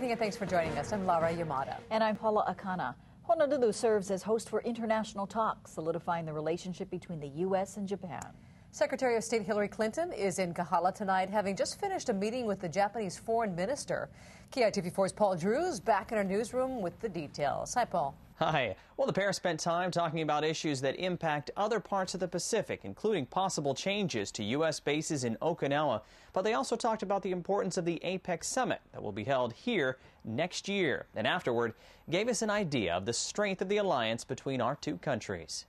everything, and thanks for joining us. I'm Laura Yamada. And I'm Paula Akana. Honolulu serves as host for international talks, solidifying the relationship between the U.S. and Japan. Secretary of State Hillary Clinton is in Kahala tonight, having just finished a meeting with the Japanese foreign minister. KITV4's Paul Drews back in our newsroom with the details. Hi, Paul. Hi. Well, the pair spent time talking about issues that impact other parts of the Pacific, including possible changes to U.S. bases in Okinawa. But they also talked about the importance of the APEC summit that will be held here next year. And afterward, gave us an idea of the strength of the alliance between our two countries.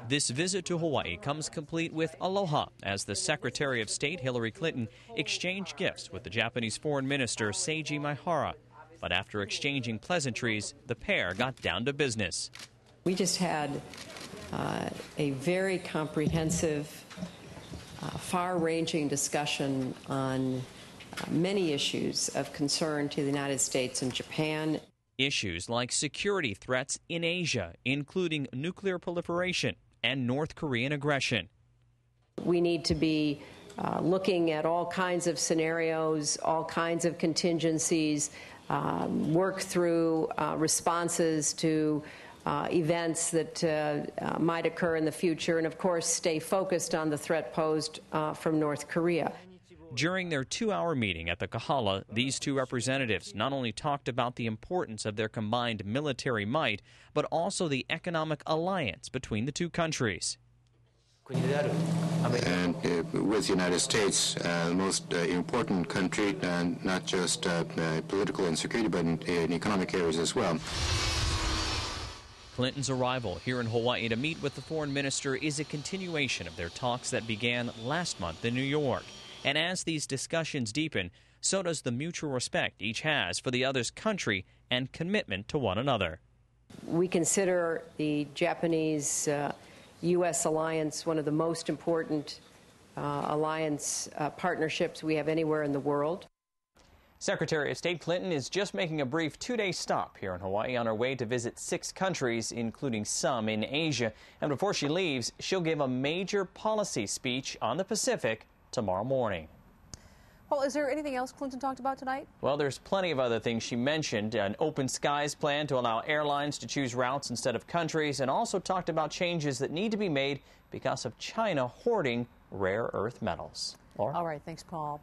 This visit to Hawaii comes complete with aloha as the Secretary of State Hillary Clinton exchanged gifts with the Japanese Foreign Minister Seiji Maehara. But after exchanging pleasantries, the pair got down to business. We just had a very comprehensive, far-ranging discussion on many issues of concern to the United States and Japan. Issues like security threats in Asia, including nuclear proliferation and North Korean aggression. We need to be looking at all kinds of scenarios, all kinds of contingencies, work through responses to events that might occur in the future, and of course stay focused on the threat posed from North Korea. During their 2-hour meeting at the Kahala, these two representatives not only talked about the importance of their combined military might, but also the economic alliance between the two countries. And with the United States, the most important country, not just political and security, but in economic areas as well. Clinton's arrival here in Hawaii to meet with the foreign minister is a continuation of their talks that began last month in New York. And as these discussions deepen, so does the mutual respect each has for the other's country and commitment to one another. We consider the Japanese U.S. alliance one of the most important alliance partnerships we have anywhere in the world. Secretary of State Clinton is just making a brief 2-day stop here in Hawaii on her way to visit 6 countries, including some in Asia. And before she leaves, she'll give a major policy speech on the Pacific tomorrow morning. Well, is there anything else Clinton talked about tonight? Well, there's plenty of other things she mentioned. An open skies plan to allow airlines to choose routes instead of countries, and also talked about changes that need to be made because of China hoarding rare earth metals. Laura? All right, thanks, Paul.